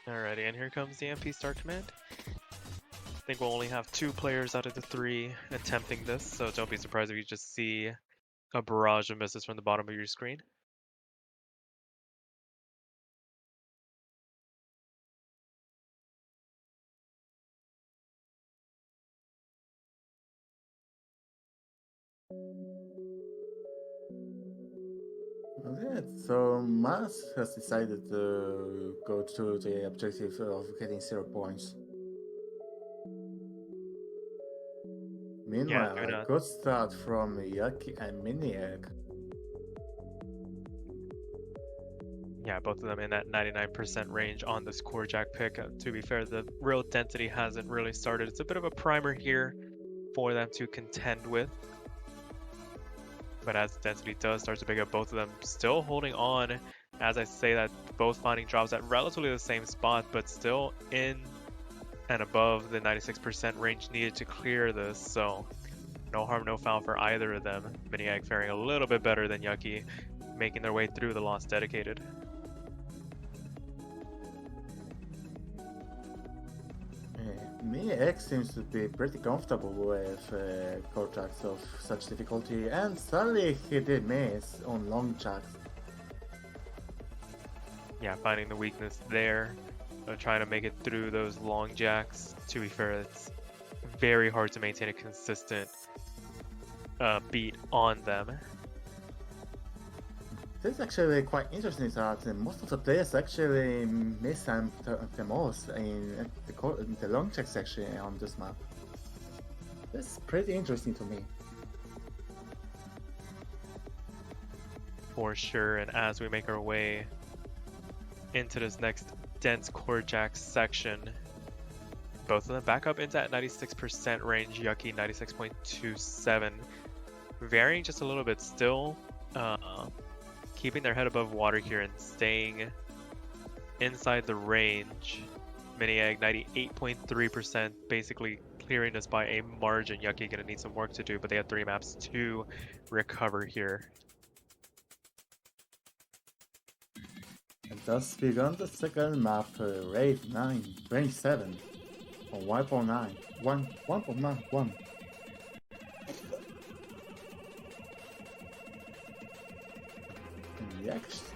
Alrighty, and here comes the MP start command. I think we'll only have 2 players out of the 3 attempting this, so don't be surprised if you just see a barrage of misses from the bottom of your screen. Okay, so Mars has decided to go to the objective of getting 0 points. Yeah, Meanwhile, do a not. good start from Yucky and Mania. Yeah, both of them in that 99% range on this core jack pick. To be fair, the real density hasn't really started. It's a bit of a primer here for them to contend with. But as density does start to pick up, both of them still holding on. As I say that, both finding drops at relatively the same spot, but still in and above the 96% range needed to clear this. So no harm, no foul for either of them. Miniag faring a little bit better than Yucky, making their way through the lost dedicated. Miniac seems to be pretty comfortable with core jacks of such difficulty, and suddenly he did miss on long jacks. Yeah, finding the weakness there, trying to make it through those long jacks. To be fair, it's very hard to maintain a consistent beat on them. This is actually quite interesting that most of the players actually miss them the most in the long check section on this map. That's pretty interesting to me. For sure, and as we make our way into this next dense core jack section, both of them back up into that 96% range. Yucky 96.27, varying just a little bit still, keeping their head above water here and staying inside the range. Miniag 98.3%, basically clearing us by a margin. Yucky gonna need some work to do, but they have 3 maps to recover here. And thus we got the second map, Rave 9, range 7, on 1.9, 1.91.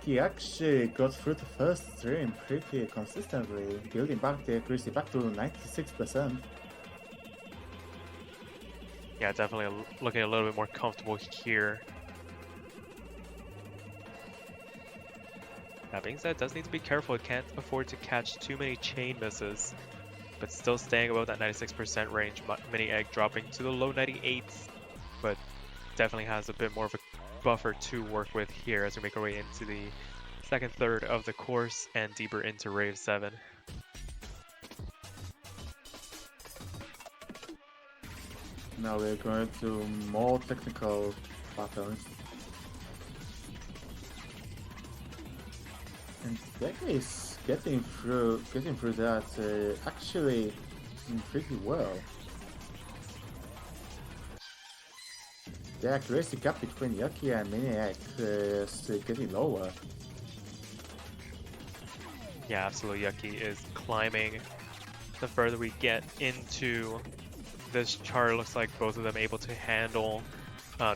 He actually got through the first stream pretty consistently, building back the accuracy back to 96%. Yeah, definitely looking a little bit more comfortable here. That being said, does need to be careful. It can't afford to catch too many chain misses, but still staying above that 96% range. Miniag dropping to the low 98s, but definitely has a bit more of a buffer to work with here as we make our way into the second third of the course and deeper into Rave 7. Now we're going to more technical patterns. And Deck is getting through that actually pretty well. The accuracy gap between Yucky and Miniac is getting lower. Yeah, absolutely. Yucky is climbing. The further we get into this chart, looks like both of them able to handle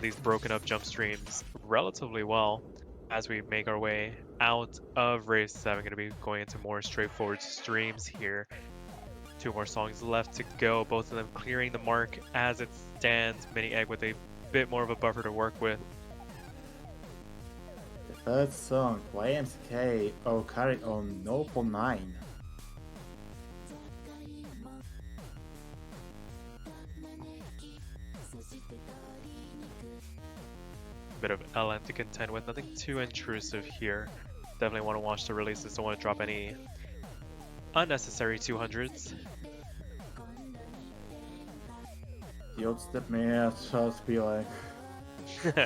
these broken up jump streams relatively well. As we make our way out of race 7, going to be going into more straightforward streams here. 2 more songs left to go, both of them clearing the mark as it stands. Miniag with a bit more of a buffer to work with. The third song, YMCK, carried on 0.9. Bit of LN to contend with, nothing too intrusive here. Definitely want to watch the releases, don't want to drop any unnecessary 200s. The old step may just be like. That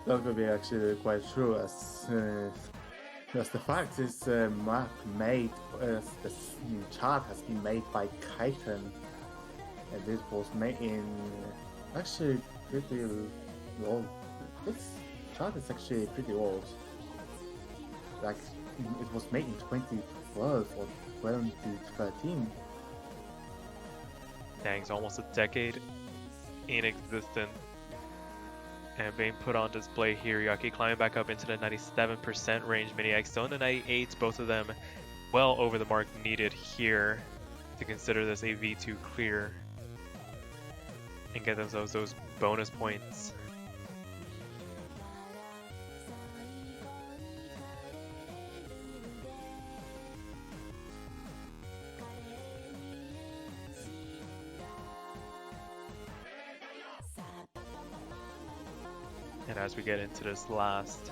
could be actually quite true, as the fact is map made, the chart has been made by Kaiten, and it was made in actually pretty low. chart is actually pretty old. Like, it was made in 2012 or 2013. Dang, it's almost a decade in existence. And being put on display here, Yucky climbing back up into the 97% range. Maniac still in the 98s, both of them well over the mark needed here to consider this a V2 clear and get themselves those bonus points. And as we get into this last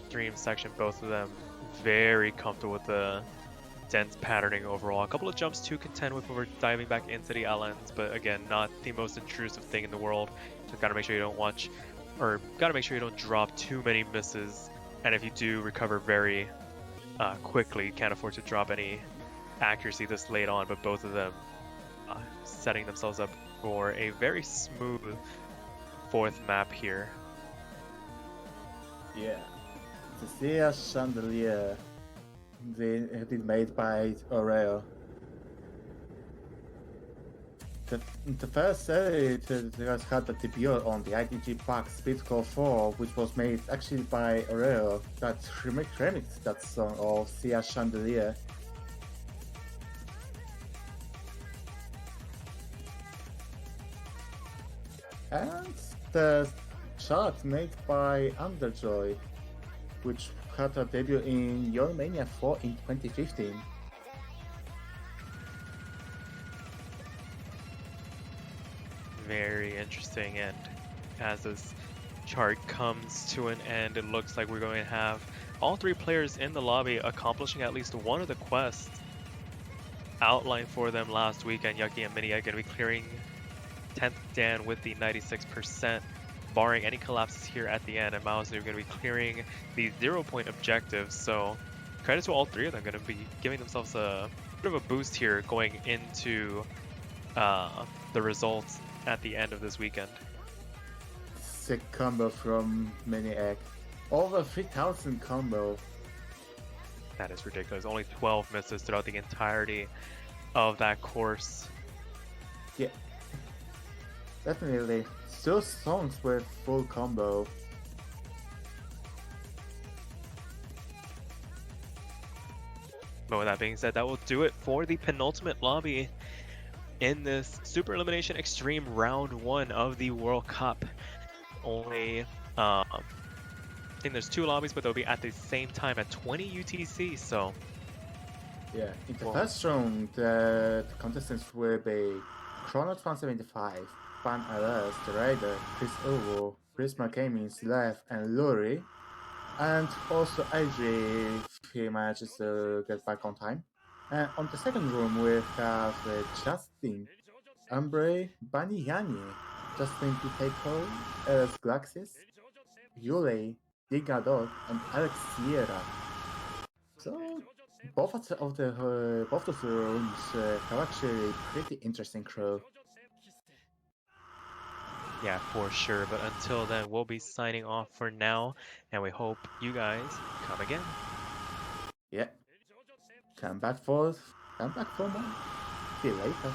stream section, both of them very comfortable with the dense patterning overall. A couple of jumps to contend with when we're diving back into the islands, but again, not the most intrusive thing in the world. So gotta make sure you don't watch, or gotta make sure you don't drop too many misses. And if you do, recover very quickly. You can't afford to drop any accuracy this late on, but both of them setting themselves up for a very smooth fourth map here. Yeah. The Sia Chandelier have been made by Oreo. The first series had the debut on the IDG Box Speedcore 4, which was made actually by Oreo that remixed that song of Sia Chandelier. And the chart made by Underjoy, which had a debut in Your Mania 4 in 2015. Very interesting, and as this chart comes to an end, it looks like we're going to have all three players in the lobby accomplishing at least one of the quests outlined for them last weekend. Yucky and Mini are going to be clearing 10th Dan with the 96%, barring any collapses here at the end, and Miles are going to be clearing the 0-point objectives. So credit to all three of them, going to be giving themselves a bit of a boost here going into the results at the end of this weekend. Sick combo from Maniac. Over 3,000 combo. That is ridiculous. Only 12 misses throughout the entirety of that course. Yeah. Definitely. Those songs were full combo. But with that being said, that will do it for the penultimate lobby in this Super Elimination Extreme Round 1 of the World Cup. Only, I think there's 2 lobbies, but they'll be at the same time at 20 UTC, so... Yeah, in the first round, the contestants will be Chrono175, Ban Aras, The Raider, Chris Ovo, Prisma Gaming, Slav, and Luri. And also AJ, if he manages to get back on time. And on the second room, we have Justin, Umbre, Bunny Yani, Justin Pipeco, Eris Glaxis, Yule, Digadot, and Alex Sierra. So both of the rooms have actually pretty interesting crew. Yeah, for sure. But until then, we'll be signing off for now, and we hope you guys come again. Yeah. Come back for more. See you later.